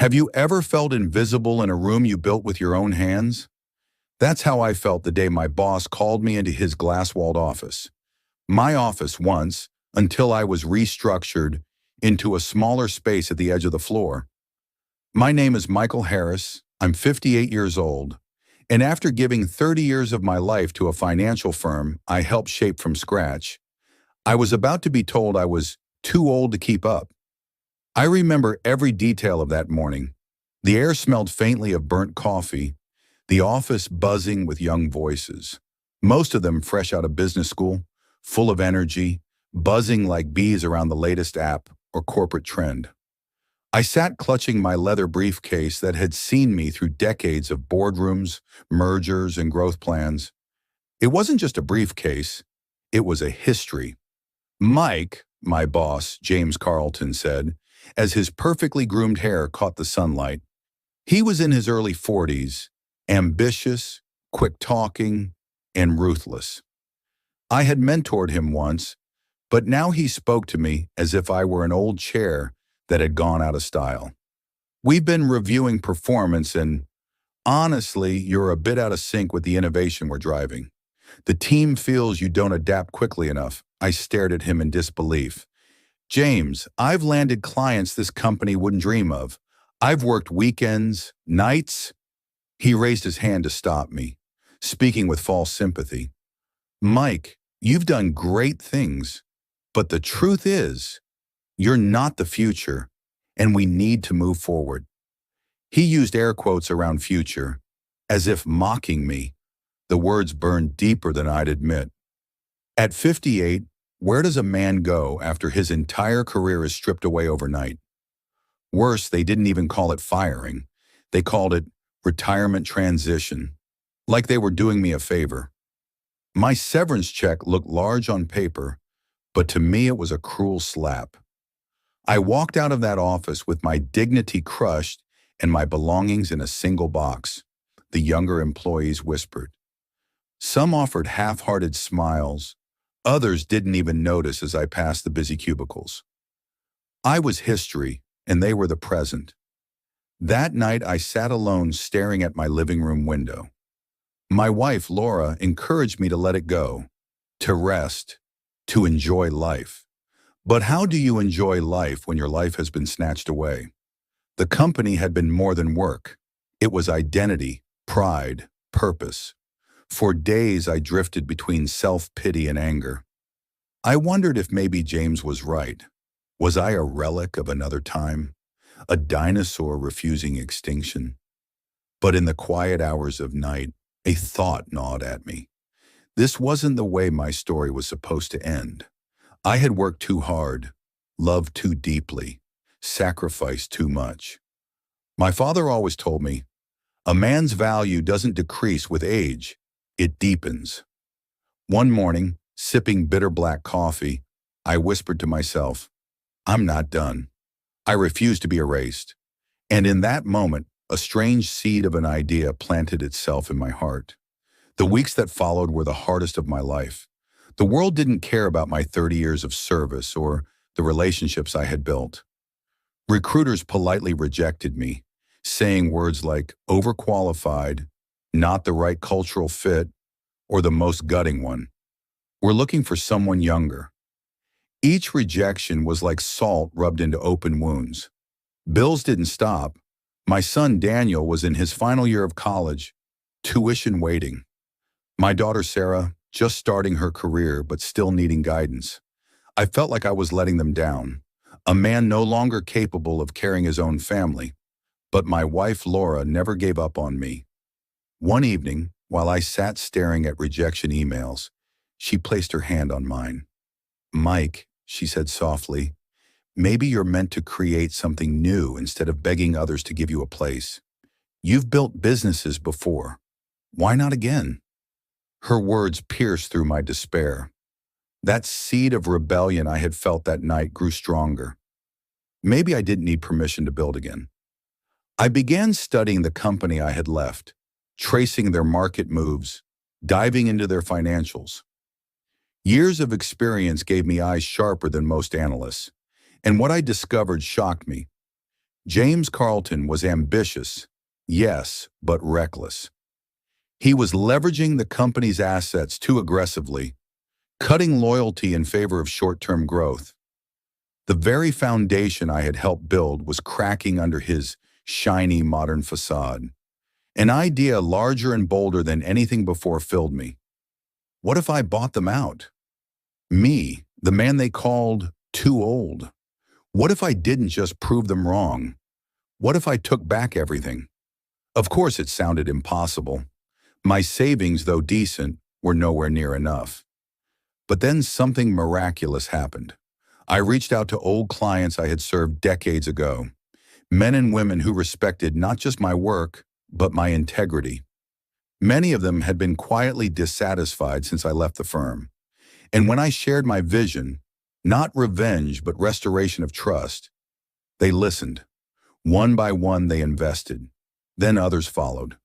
Have you ever felt invisible in a room you built with your own hands? That's how I felt the day my boss called me into his glass-walled office. My office once, until I was restructured into a smaller space at the edge of the floor. My name is Michael Harris. I'm 58 years old. And after giving 30 years of my life to a financial firm I helped shape from scratch, I was about to be told I was too old to keep up. I remember every detail of that morning. The air smelled faintly of burnt coffee, the office buzzing with young voices, most of them fresh out of business school, full of energy, buzzing like bees around the latest app or corporate trend. I sat clutching my leather briefcase that had seen me through decades of boardrooms, mergers, and growth plans. It wasn't just a briefcase, it was a history. Mike, my boss, James Carlton, said, as his perfectly groomed hair caught the sunlight. He was in his early 40s, ambitious, quick-talking, and ruthless. I had mentored him once, but now he spoke to me as if I were an old chair that had gone out of style. We've been reviewing performance and, honestly, you're a bit out of sync with the innovation we're driving. The team feels you don't adapt quickly enough. I stared at him in disbelief. James, I've landed clients this company wouldn't dream of. I've worked weekends, nights. He raised his hand to stop me, speaking with false sympathy. Mike, you've done great things, but the truth is, you're not the future, and we need to move forward. He used air quotes around future, as if mocking me. The words burned deeper than I'd admit. At 58, where does a man go after his entire career is stripped away overnight? Worse, they didn't even call it firing. They called it retirement transition, like they were doing me a favor. My severance check looked large on paper, but to me it was a cruel slap. I walked out of that office with my dignity crushed and my belongings in a single box, the younger employees whispered. Some offered half-hearted smiles. Others didn't even notice as I passed the busy cubicles. I was history, and they were the present. That night I sat alone staring at my living room window. My wife, Laura, encouraged me to let it go, to rest, to enjoy life. But how do you enjoy life when your life has been snatched away? The company had been more than work. It was identity, pride, purpose. For days I drifted between self-pity and anger. I wondered if maybe James was right. Was I a relic of another time? A dinosaur refusing extinction? But in the quiet hours of night, a thought gnawed at me. This wasn't the way my story was supposed to end. I had worked too hard, loved too deeply, sacrificed too much. My father always told me, a man's value doesn't decrease with age, it deepens. One morning, sipping bitter black coffee, I whispered to myself, I'm not done. I refuse to be erased. And in that moment, a strange seed of an idea planted itself in my heart. The weeks that followed were the hardest of my life. The world didn't care about my 30 years of service or the relationships I had built. Recruiters politely rejected me, saying words like overqualified, not the right cultural fit, or the most gutting one. We're looking for someone younger. Each rejection was like salt rubbed into open wounds. Bills didn't stop. My son Daniel was in his final year of college, tuition waiting. My daughter Sarah, just starting her career but still needing guidance. I felt like I was letting them down, a man no longer capable of carrying his own family. But my wife Laura never gave up on me. One evening, while I sat staring at rejection emails, she placed her hand on mine. Mike, she said softly, maybe you're meant to create something new instead of begging others to give you a place. You've built businesses before. Why not again? Her words pierced through my despair. That seed of rebellion I had felt that night grew stronger. Maybe I didn't need permission to build again. I began studying the company I had left, tracing their market moves, diving into their financials. Years of experience gave me eyes sharper than most analysts, and what I discovered shocked me. James Carlton was ambitious, yes, but reckless. He was leveraging the company's assets too aggressively, cutting loyalty in favor of short-term growth. The very foundation I had helped build was cracking under his shiny modern facade. An idea larger and bolder than anything before filled me. What if I bought them out? Me, the man they called too old. What if I didn't just prove them wrong? What if I took back everything? Of course it sounded impossible. My savings, though decent, were nowhere near enough. But then something miraculous happened. I reached out to old clients I had served decades ago, men and women who respected not just my work, but my integrity. Many of them had been quietly dissatisfied since I left the firm. And when I shared my vision, not revenge but restoration of trust, they listened. One by one they invested. Then others followed.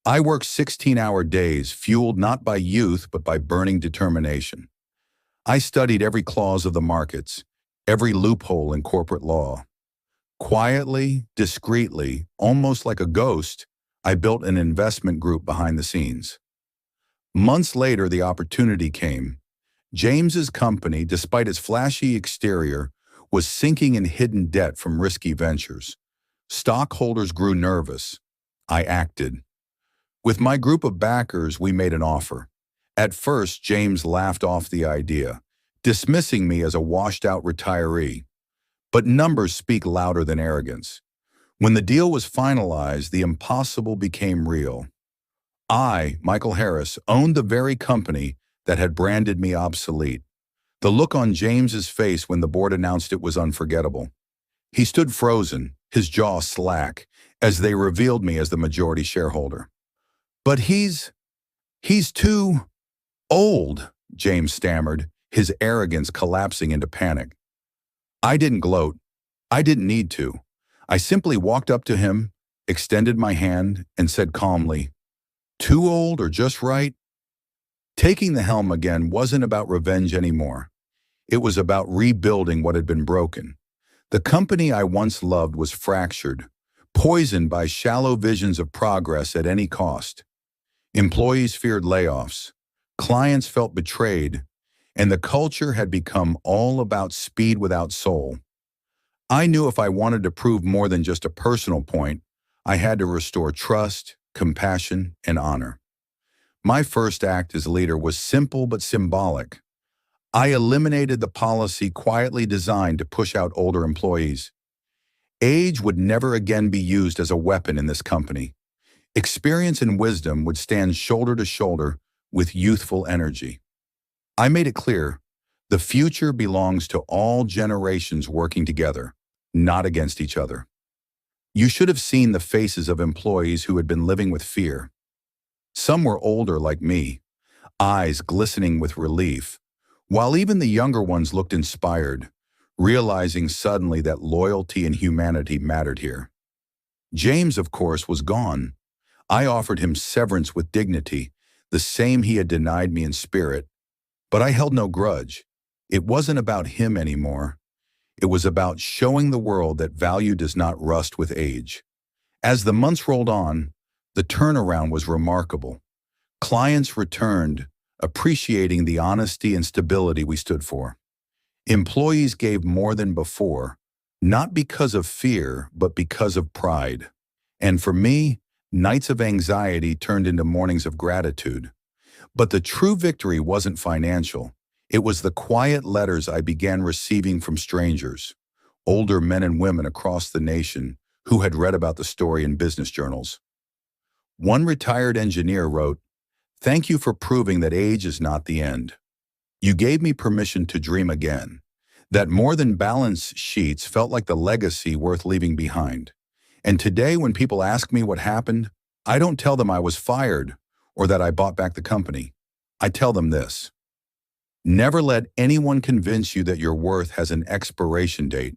I worked 16-hour days, fueled not by youth but by burning determination. I studied every clause of the markets, every loophole in corporate law. Quietly, discreetly, almost like a ghost, I built an investment group behind the scenes. Months later, the opportunity came. James's company, despite its flashy exterior, was sinking in hidden debt from risky ventures. Stockholders grew nervous. I acted. With my group of backers, we made an offer. At first, James laughed off the idea, dismissing me as a washed-out retiree. But numbers speak louder than arrogance. When the deal was finalized, the impossible became real. I, Michael Harris, owned the very company that had branded me obsolete. The look on James's face when the board announced it was unforgettable. He stood frozen, his jaw slack, as they revealed me as the majority shareholder. But he's too old, James stammered, his arrogance collapsing into panic. I didn't gloat. I didn't need to. I simply walked up to him, extended my hand, and said calmly, "Too old or just right?" Taking the helm again wasn't about revenge anymore. It was about rebuilding what had been broken. The company I once loved was fractured, poisoned by shallow visions of progress at any cost. Employees feared layoffs, clients felt betrayed, and the culture had become all about speed without soul. I knew if I wanted to prove more than just a personal point, I had to restore trust, compassion, and honor. My first act as leader was simple but symbolic. I eliminated the policy quietly designed to push out older employees. Age would never again be used as a weapon in this company. Experience and wisdom would stand shoulder to shoulder with youthful energy. I made it clear, the future belongs to all generations working together, not against each other. You should have seen the faces of employees who had been living with fear. Some were older like me, eyes glistening with relief, while even the younger ones looked inspired, realizing suddenly that loyalty and humanity mattered here. James, of course, was gone. I offered him severance with dignity, the same he had denied me in spirit. But I held no grudge. It wasn't about him anymore. It was about showing the world that value does not rust with age. As the months rolled on, the turnaround was remarkable. Clients returned, appreciating the honesty and stability we stood for. Employees gave more than before, not because of fear, but because of pride. And for me, nights of anxiety turned into mornings of gratitude. But the true victory wasn't financial. It was the quiet letters I began receiving from strangers, older men and women across the nation who had read about the story in business journals. One retired engineer wrote, "Thank you for proving that age is not the end. You gave me permission to dream again. That more than balance sheets felt like the legacy worth leaving behind. And today when people ask me what happened, I don't tell them I was fired or that I bought back the company. I tell them this: never let anyone convince you that your worth has an expiration date.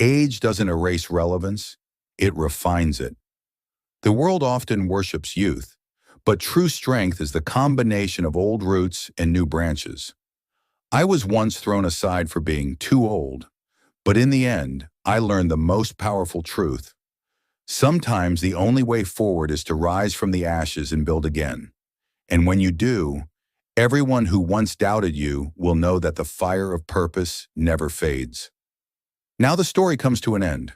Age doesn't erase relevance, it refines it. The world often worships youth, but true strength is the combination of old roots and new branches. I was once thrown aside for being too old, but in the end, I learned the most powerful truth. Sometimes the only way forward is to rise from the ashes and build again. And when you do, everyone who once doubted you will know that the fire of purpose never fades. Now the story comes to an end.